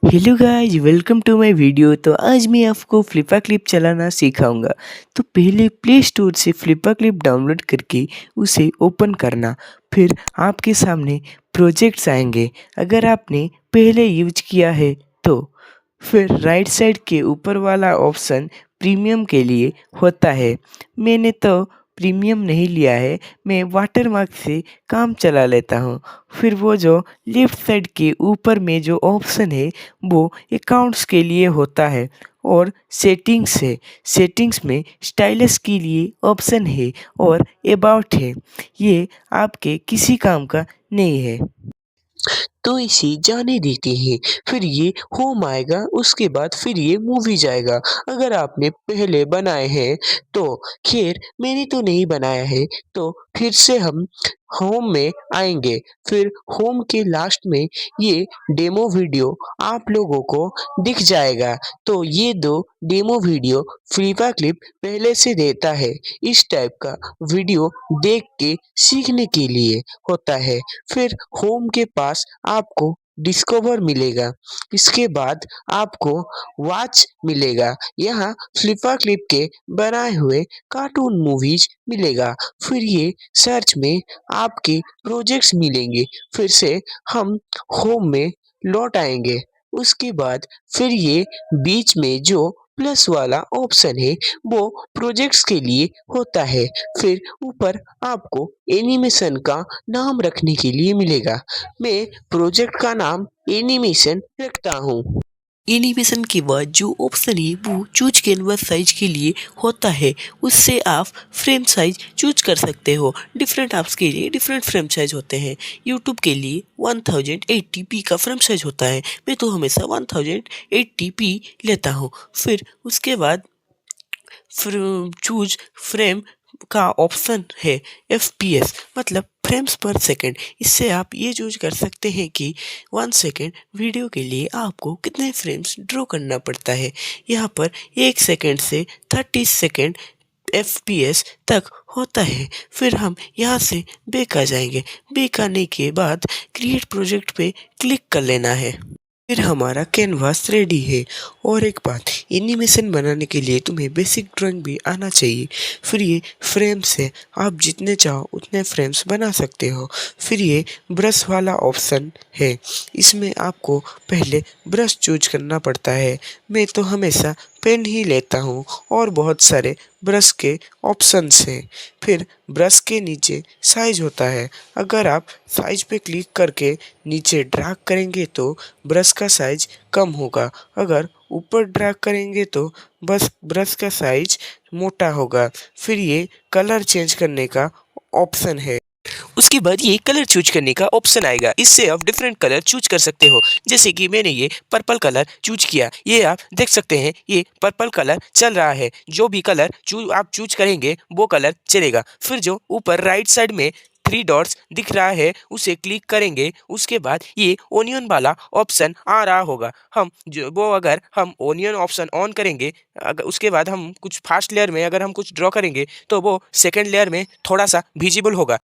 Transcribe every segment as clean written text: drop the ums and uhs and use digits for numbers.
Hello guys, welcome to my video. तो आज मैं आपको फ्लिपा क्लिप चलाना सिखाऊंगा। तो पहले प्ले स्टोर से फ्लिपा क्लिप डाउनलोड करके उसे ओपन करना। फिर आपके सामने प्रोजेक्ट्स आएंगे। अगर आपने पहले यूज किया है तो फिर राइट साइड के ऊपर वाला ऑप्शन प्रीमियम के लिए होता है। मैंने तो प्रीमियम नहीं लिया है, मैं वाटरमार्क से काम चला लेता हूँ। फिर वो जो लेफ्ट साइड के ऊपर में जो ऑप्शन है वो अकाउंट्स के लिए होता है और सेटिंग्स है। सेटिंग्स में स्टाइलस के लिए ऑप्शन है और अबाउट है। ये आपके किसी काम का नहीं है, तो इसे जाने देते हैं। फिर ये होम आएगा, उसके बाद फिर ये मूवी जाएगा। अगर आपने पहले बनाए हैं तो खैर मैंने तो नहीं बनाया है, तो फिर से हम होम में आएंगे। फिर होम के लास्ट में ये डेमो वीडियो आप लोगों को दिख जाएगा। तो ये दो डेमो वीडियो फ्लिपा क्लिप पहले से देता है। इस टाइप का वीडियो देख के सीखने के लिए होता है। फिर होम के पास आपको डिस्कवर मिलेगा। इसके बाद आपको वॉच मिलेगा। यहाँ फ्लिपा क्लिप के बनाए हुए कार्टून मूवीज मिलेगा। फिर ये सर्च में आपके प्रोजेक्ट्स मिलेंगे। फिर से हम होम में लौट आएंगे। उसके बाद फिर ये बीच में जो प्लस वाला ऑप्शन है वो प्रोजेक्ट्स के लिए होता है। फिर ऊपर आपको एनिमेशन का नाम रखने के लिए मिलेगा। मैं प्रोजेक्ट का नाम एनिमेशन रखता हूँ। एनिमेशन के बाद जो ऑप्शन है वो चूज कैनवास साइज के लिए होता है। उससे आप फ्रेम साइज चूज कर सकते हो। डिफरेंट ऐप्स के लिए डिफरेंट फ्रेम साइज होते हैं। यूट्यूब के लिए 1080p का फ्रेम साइज होता है। मैं तो हमेशा 1080p लेता हूँ। फिर उसके बाद चूज फ्रेम का ऑप्शन है FPS, मतलब फ्रेम्स पर सेकंड। इससे आप ये चूज कर सकते हैं कि 1 सेकंड वीडियो के लिए आपको कितने फ्रेम्स ड्रॉ करना पड़ता है। यहाँ पर 1 सेकंड से 30 सेकंड FPS तक होता है। फिर हम यहाँ से बैक आ जाएंगे। बैक आने के बाद क्रिएट प्रोजेक्ट पे क्लिक कर लेना है। फिर हमारा कैनवास रेडी है। और एक बात, एनिमेशन बनाने के लिए तुम्हें बेसिक ड्राइंग भी आना चाहिए। फिर ये फ्रेम्स है, आप जितने चाहो उतने फ्रेम्स बना सकते हो। फिर ये ब्रश वाला ऑप्शन है, इसमें आपको पहले ब्रश चूज करना पड़ता है। मैं तो हमेशा पेन ही लेता हूँ और बहुत सारे ब्रश के ऑप्शंस हैं। फिर ब्रश के नीचे साइज होता है। अगर आप साइज पे क्लिक करके नीचे ड्रैग करेंगे तो ब्रश का साइज कम होगा। अगर ऊपर ड्रैग करेंगे तो बस ब्रश का साइज मोटा होगा। फिर ये कलर चेंज करने का ऑप्शन है। उसके बाद ये कलर चूज करने का ऑप्शन आएगा। इससे आप डिफरेंट कलर चूज कर सकते हो। जैसे कि मैंने ये पर्पल कलर चूज किया। ये आप देख सकते हैं, ये पर्पल कलर चल रहा है। जो भी कलर आप चूज करेंगे वो कलर चलेगा। फिर जो ऊपर राइट साइड में 3 डॉट्स दिख रहा है उसे क्लिक करेंगे। उसके बाद ये ओनियन वाला ऑप्शन आ रहा होगा। अगर हम ओनियन ऑप्शन ऑन करेंगे, अगर उसके बाद हम कुछ फास्ट लेयर में अगर हम कुछ ड्रॉ करेंगे तो वो सेकंड लेयर में थोड़ा सा विजिबल होगा।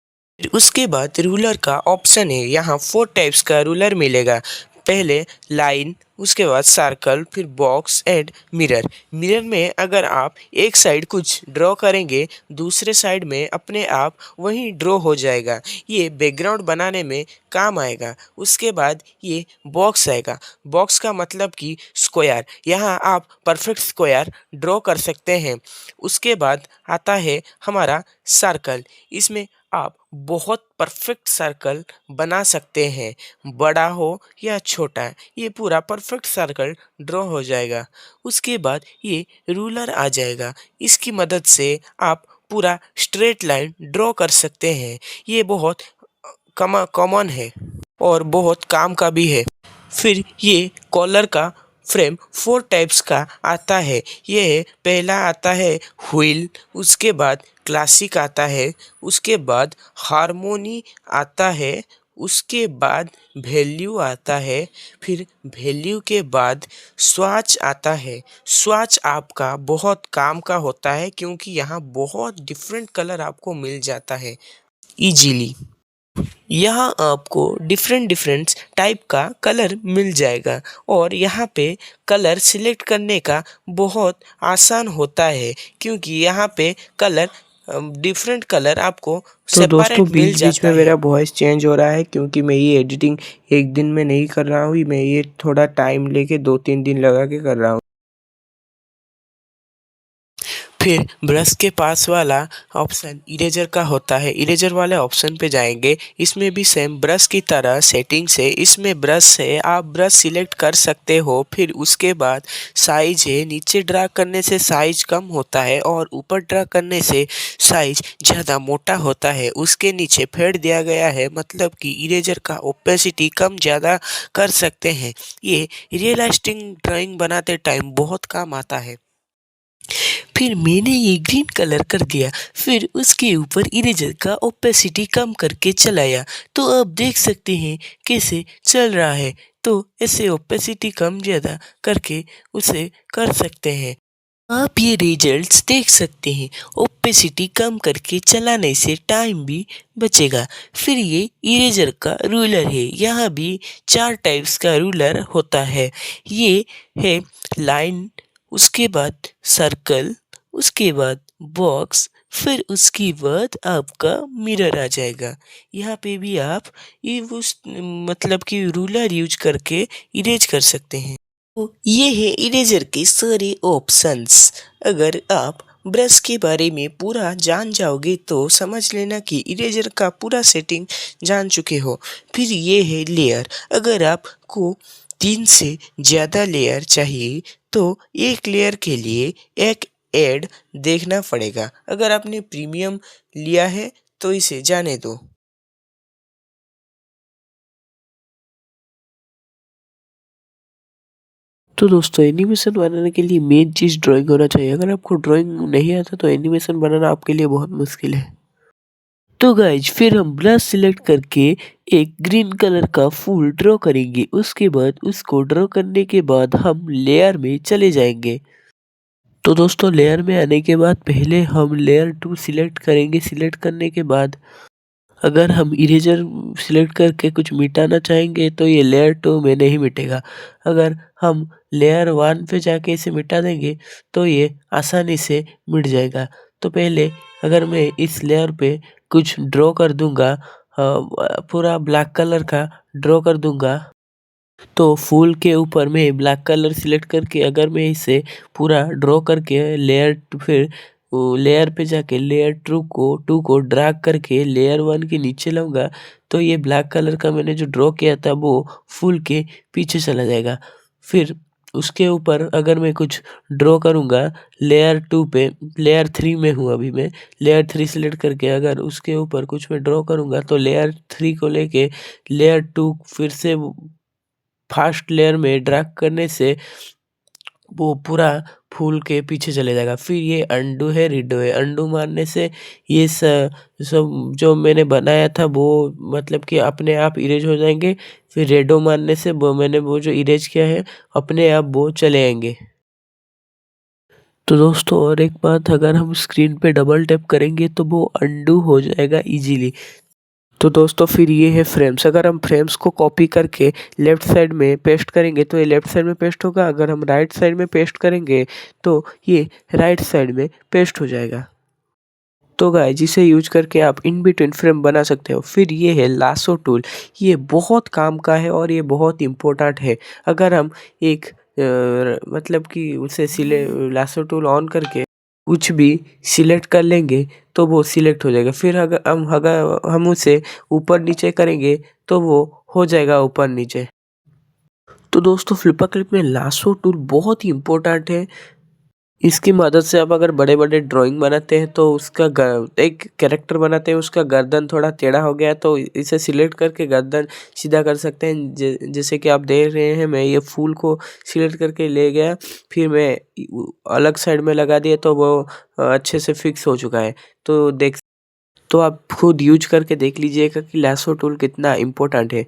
फिर उसके बाद रूलर का ऑप्शन है। यहाँ 4 टाइप्स का रूलर मिलेगा। पहले लाइन, उसके बाद सर्कल, फिर बॉक्स एंड मिरर। मिरर में अगर आप एक साइड कुछ ड्रॉ करेंगे दूसरे साइड में अपने आप वही ड्रॉ हो जाएगा। ये बैकग्राउंड बनाने में काम आएगा। उसके बाद ये बॉक्स आएगा। बॉक्स का मतलब कि स्क्वायर। यहाँ आप परफेक्ट स्क्वायर ड्रॉ कर सकते हैं। उसके बाद आता है हमारा सर्कल। इसमें आप बहुत परफेक्ट सर्कल बना सकते हैं, बड़ा हो या छोटा। ये पूरा परफेक्ट सर्कल ड्रॉ हो जाएगा। उसके बाद ये रूलर आ जाएगा। इसकी मदद से आप पूरा स्ट्रेट लाइन ड्रॉ कर सकते हैं। ये बहुत कॉमन है और बहुत काम का भी है। फिर ये कॉलर का फ्रेम 4 टाइप्स का आता है। ये पहला आता है व्हील, उसके बाद क्लासिक आता है, उसके बाद हारमोनी आता है, उसके बाद वैल्यू आता है, फिर वैल्यू के बाद स्वाच आता है। स्वाच आपका बहुत काम का होता है क्योंकि यहाँ बहुत डिफरेंट कलर आपको मिल जाता है इजीली। यहाँ आपको डिफरेंट डिफरेंट टाइप का कलर मिल जाएगा और यहाँ पे कलर सिलेक्ट करने का बहुत आसान होता है, क्योंकि यहाँ पे कलर डिफरेंट कलर आपको तो दोस्तों सेपरेट मिल बीच बीच जाता में है। मेरा वॉइस चेंज हो रहा है क्योंकि मैं ये एडिटिंग एक दिन में नहीं कर रहा हूँ, मैं ये थोड़ा टाइम लेके 2-3 दिन लगा के कर रहा हूँ। फिर ब्रश के पास वाला ऑप्शन इरेजर का होता है, इरेजर वाले ऑप्शन पे जाएंगे। इसमें भी सेम ब्रश की तरह सेटिंग्स है, इसमें ब्रश है, आप ब्रश सिलेक्ट कर सकते हो। फिर उसके बाद साइज है, नीचे ड्रैग करने से साइज कम होता है और ऊपर ड्रैग करने से साइज ज़्यादा मोटा होता है। उसके नीचे फेड दिया गया है, मतलब कि इरेजर का ओपेसिटी कम ज़्यादा कर सकते हैं। ये रियलिस्टिक ड्राइंग बनाते टाइम बहुत काम आता है। फिर मैंने ये ग्रीन कलर कर दिया, फिर उसके ऊपर इरेजर का ओपेसिटी कम करके चलाया, तो आप देख सकते हैं कैसे चल रहा है। तो ऐसे ओपेसिटी कम ज़्यादा करके उसे कर सकते हैं। आप ये रिजल्ट्स देख सकते हैं, ओपेसिटी कम करके चलाने से टाइम भी बचेगा। फिर ये इरेजर का रूलर है, यहाँ भी 4 टाइप्स का रूलर होता है। ये है लाइन, उसके बाद सर्कल, उसके बाद बॉक्स, फिर उसके बाद आपका मिरर आ जाएगा। यहाँ पे भी आप ये उस मतलब कि रूलर यूज करके इरेज कर सकते हैं। तो ये है इरेजर के सारे ऑप्शंस। अगर आप ब्रश के बारे में पूरा जान जाओगे तो समझ लेना कि इरेजर का पूरा सेटिंग जान चुके हो। फिर ये है लेयर, अगर आपको 3 से ज़्यादा लेयर चाहिए तो एक लेयर के लिए एक ऐड देखना पड़ेगा। अगर आपने प्रीमियम लिया है तो इसे जाने दो। तो दोस्तों एनिमेशन बनाने के लिए मेन चीज़ ड्राइंग होना चाहिए। अगर आपको ड्राइंग नहीं आता तो एनिमेशन बनाना आपके लिए बहुत मुश्किल है। तो गाइज फिर हम ब्रश सिलेक्ट करके एक ग्रीन कलर का फूल ड्रॉ करेंगे। उसके बाद उसको ड्रॉ करने के बाद हम लेयर में चले जाएंगे। तो दोस्तों लेयर में आने के बाद पहले हम लेयर 2 सिलेक्ट करेंगे। सिलेक्ट करने के बाद अगर हम इरेजर सिलेक्ट करके कुछ मिटाना चाहेंगे तो ये लेयर 2 में नहीं मिटेगा। अगर हम लेयर 1 पे जाके इसे मिटा देंगे तो ये आसानी से मिट जाएगा। तो पहले अगर मैं इस लेयर पे कुछ ड्रॉ कर दूंगा, पूरा ब्लैक कलर का ड्रॉ कर दूंगा, तो फूल के ऊपर मैं ब्लैक कलर सिलेक्ट करके अगर मैं इसे पूरा ड्रॉ करके फिर लेयर पे जाके लेयर 2 को ड्रैग करके लेयर 1 के नीचे लाऊंगा, तो ये ब्लैक कलर का मैंने जो ड्रॉ किया था वो फूल के पीछे चला जाएगा। फिर उसके ऊपर अगर मैं कुछ ड्रॉ करूँगा लेयर 2 पे, लेयर 3 में हूँ अभी मैं, लेयर 3 सिलेक्ट करके अगर उसके ऊपर कुछ मैं ड्रॉ करूँगा तो लेयर 3 को लेके लेयर 2 फिर से फर्स्ट लेयर में ड्रैग करने से वो पूरा फूल के पीछे चले जाएगा। फिर ये अंडू है, रीडो है, अंडू मारने से ये सब जो मैंने बनाया था वो मतलब कि अपने आप इरेज हो जाएंगे। फिर रेडो मारने से वो मैंने वो जो इरेज किया है अपने आप वो चले आएंगे। तो दोस्तों और एक बात, अगर हम स्क्रीन पे डबल टैप करेंगे तो वो अंडू हो जाएगा इजीली। तो दोस्तों फिर ये है फ्रेम्स, अगर हम फ्रेम्स को कॉपी करके लेफ्ट साइड में पेस्ट करेंगे तो ये लेफ्ट साइड में पेस्ट होगा। अगर हम राइट साइड में पेस्ट करेंगे तो ये राइट साइड में पेस्ट हो जाएगा। तो गाइस जिसे यूज करके आप इन बिटवीन फ्रेम बना सकते हो। फिर ये है लासो टूल, ये बहुत काम का है और ये बहुत इम्पोर्टेंट है। अगर हम एक मतलब कि उसे लासो टूल ऑन करके कुछ भी सिलेक्ट कर लेंगे तो वो सिलेक्ट हो जाएगा। फिर अगर हम उसे ऊपर नीचे करेंगे तो वो हो जाएगा ऊपर नीचे। तो दोस्तों फ्लिपा क्लिप में लासो टूल बहुत ही इम्पोर्टेंट है। इसकी मदद से आप अगर बड़े-बड़े ड्राइंग बनाते हैं तो उसका एक कैरेक्टर बनाते हैं, उसका गर्दन थोड़ा टेढ़ा हो गया तो इसे सिलेक्ट करके गर्दन सीधा कर सकते हैं। जैसे कि आप देख रहे हैं मैं ये फूल को सिलेक्ट करके ले गया, फिर मैं अलग साइड में लगा दिया तो वो अच्छे से फिक्स हो चुका है। तो आप खुद यूज करके देख लीजिएगा कि लासो टूल कितना इम्पोर्टेंट है।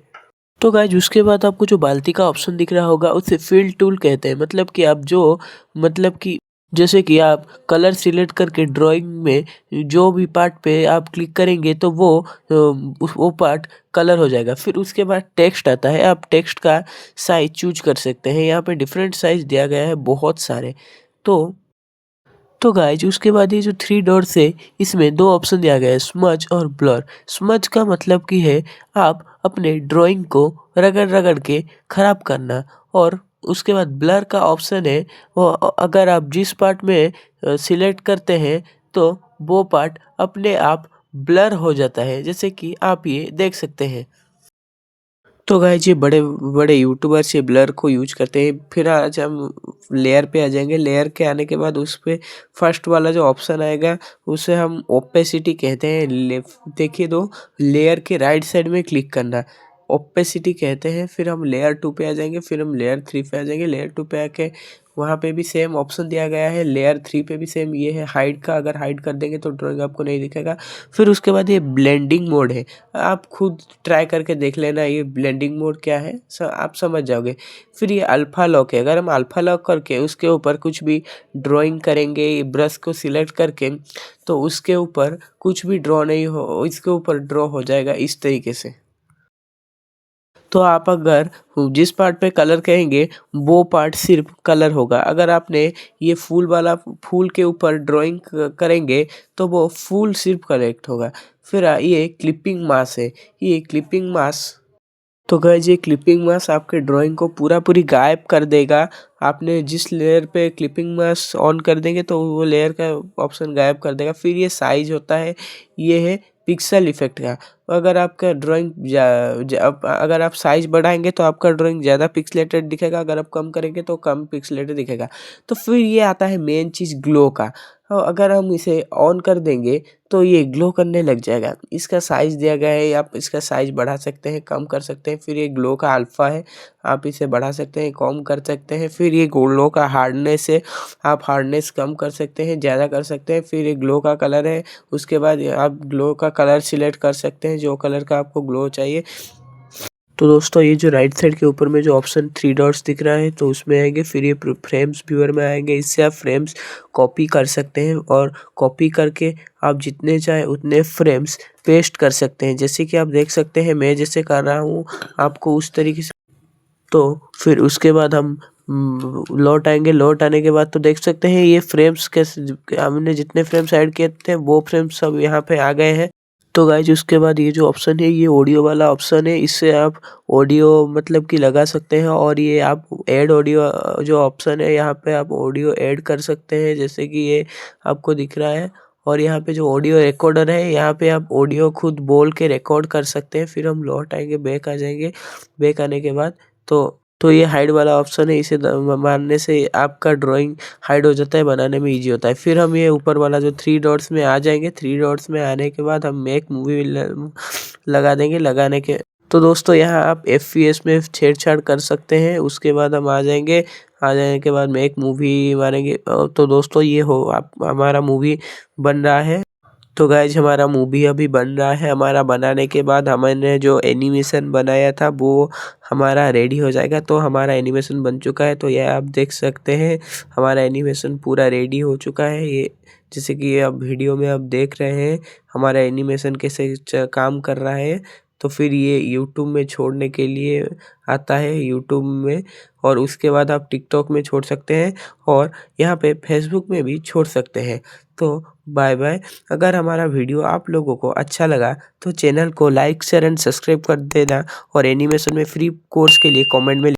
तो गाइज उसके बाद आपको जो बाल्टी का ऑप्शन दिख रहा होगा उसे फिल टूल कहते हैं। मतलब कि आप जो मतलब कि जैसे कि आप कलर सिलेक्ट करके ड्राइंग में जो भी पार्ट पे आप क्लिक करेंगे तो वो पार्ट कलर हो जाएगा। फिर उसके बाद टेक्स्ट आता है, आप टेक्स्ट का साइज चूज कर सकते हैं। यहाँ पे डिफरेंट साइज दिया गया है बहुत सारे। तो गाइज उसके बाद ये जो थ्री डॉट्स है इसमें दो ऑप्शन दिया गया है, स्मज और ब्लर। स्मज का मतलब कि है आप अपने ड्राइंग को रगड़ रगड़ के खराब करना, और उसके बाद ब्लर का ऑप्शन है वो अगर आप जिस पार्ट में सिलेक्ट करते हैं तो वो पार्ट अपने आप ब्लर हो जाता है, जैसे कि आप ये देख सकते हैं। तो गाइस ये बड़े बड़े यूट्यूबर्स ये ब्लर को यूज करते हैं। फिर आज हम लेयर पे आ जाएंगे। लेयर के आने के बाद उस पे फर्स्ट वाला जो ऑप्शन आएगा उसे हम ओपेसिटी कहते हैं। देखिए दो लेयर के राइट साइड में क्लिक करना, ओपेसिटी कहते हैं। फिर हम लेयर 2 पे आ जाएंगे, फिर हम लेयर 3 पे आ जाएंगे। लेयर 2 पे आके वहाँ पे भी सेम ऑप्शन दिया गया है। लेयर 3 पे भी सेम ये है हाइड का, अगर हाइड कर देंगे तो ड्राइंग आपको नहीं दिखेगा। फिर उसके बाद ये ब्लेंडिंग मोड है, आप खुद ट्राई करके देख लेना ये ब्लेंडिंग मोड क्या है, आप समझ जाओगे। फिर ये अल्फ़ा लॉक है, अगर हम अल्फ़ा लॉक करके उसके ऊपर कुछ भी ड्राइंग करेंगे ये ब्रश को सिलेक्ट करके तो उसके ऊपर कुछ भी ड्रॉ नहीं हो, इसके ऊपर ड्रॉ हो जाएगा इस तरीके से। तो आप अगर जिस पार्ट पे कलर कहेंगे वो पार्ट सिर्फ कलर होगा। अगर आपने ये फूल वाला फूल के ऊपर ड्राइंग करेंगे तो वो फूल सिर्फ करेक्ट होगा। फिर ये क्लिपिंग मास है, ये क्लिपिंग मास तो गाइस ये क्लिपिंग मास आपके ड्राइंग को पूरी गायब कर देगा। आपने जिस लेयर पे क्लिपिंग मास ऑन कर देंगे तो वो लेयर का ऑप्शन गायब कर देगा। फिर ये साइज होता है, ये है पिक्सल इफेक्ट का। अगर आपका ड्राइंग अगर आप साइज बढ़ाएंगे तो आपका ड्राइंग ज़्यादा पिक्सलेटेड दिखेगा, अगर आप कम करेंगे तो कम पिक्सलेटेड दिखेगा। तो फिर ये आता है मेन चीज़ ग्लो का। अगर हम इसे ऑन कर देंगे तो ये ग्लो करने लग जाएगा। इसका साइज़ दिया गया है, आप इसका साइज़ बढ़ा सकते हैं, कम कर सकते हैं। फिर ये ग्लो का अल्फ़ा है, आप इसे बढ़ा सकते हैं, कम कर सकते हैं। फिर ये ग्लो का हार्डनेस है, आप हार्डनेस कम कर सकते हैं, ज़्यादा कर सकते हैं। फिर ये ग्लो का कलर है, उसके बाद आप ग्लो का कलर सिलेक्ट कर सकते हैं, जो कलर का आपको ग्लो चाहिए। तो दोस्तों ये जो राइट साइड के ऊपर में जो ऑप्शन थ्री डॉट्स दिख रहा है तो उसमें आएंगे। फिर ये फ्रेम्स व्यूअर में आएंगे, इससे आप फ्रेम्स कॉपी कर सकते हैं और कॉपी करके आप जितने चाहे उतने फ्रेम्स पेस्ट कर सकते हैं। जैसे कि आप देख सकते हैं मैं जैसे कर रहा हूँ आपको उस तरीके से। तो फिर उसके बाद हम लौट आएंगे। लौट आने के बाद तो देख सकते हैं ये फ्रेम्स कैसे हमने जितने फ्रेम्स ऐड किए थे वो फ्रेम्स सब यहाँ पे आ गए हैं। तो गाइज उसके बाद ये जो ऑप्शन है ये ऑडियो वाला ऑप्शन है, इससे आप ऑडियो मतलब कि लगा सकते हैं। और ये आप ऐड ऑडियो जो ऑप्शन है यहाँ पे आप ऑडियो ऐड कर सकते हैं, जैसे कि ये आपको दिख रहा है। और यहाँ पे जो ऑडियो रिकॉर्डर है यहाँ पे आप ऑडियो खुद बोल के रिकॉर्ड कर सकते हैं। फिर हम लौट आएंगे, बैक आ जाएंगे। बैक आने के बाद तो ये हाइड वाला ऑप्शन है, इसे मारने से आपका ड्राइंग हाइड हो जाता है, बनाने में इजी होता है। फिर हम ये ऊपर वाला जो थ्री डॉट्स में आ जाएंगे। थ्री डॉट्स में आने के बाद हम मेक मूवी लगा देंगे। लगाने के तो दोस्तों यहाँ आप FPS में छेड़छाड़ कर सकते हैं। उसके बाद हम आ जाएंगे, आ जाने के बाद मेक मूवी मारेंगे। तो दोस्तों ये हो आप हमारा मूवी बन रहा है। तो गाइज हमारा मूवी अभी बन रहा है। हमारा बनाने के बाद हमने जो एनिमेशन बनाया था वो हमारा रेडी हो जाएगा। तो हमारा एनिमेशन बन चुका है। तो ये आप देख सकते हैं हमारा एनिमेशन पूरा रेडी हो चुका है। ये जैसे कि ये आप वीडियो में आप देख रहे हैं हमारा एनिमेशन कैसे काम कर रहा है। तो फिर ये यूट्यूब में छोड़ने के लिए आता है, यूट्यूब में। और उसके बाद आप टिकटॉक में छोड़ सकते हैं और यहाँ पे फेसबुक में भी छोड़ सकते हैं। तो बाय बाय। अगर हमारा वीडियो आप लोगों को अच्छा लगा तो चैनल को लाइक शेयर एंड सब्सक्राइब कर देना। और एनिमेशन में फ्री कोर्स के लिए कमेंट में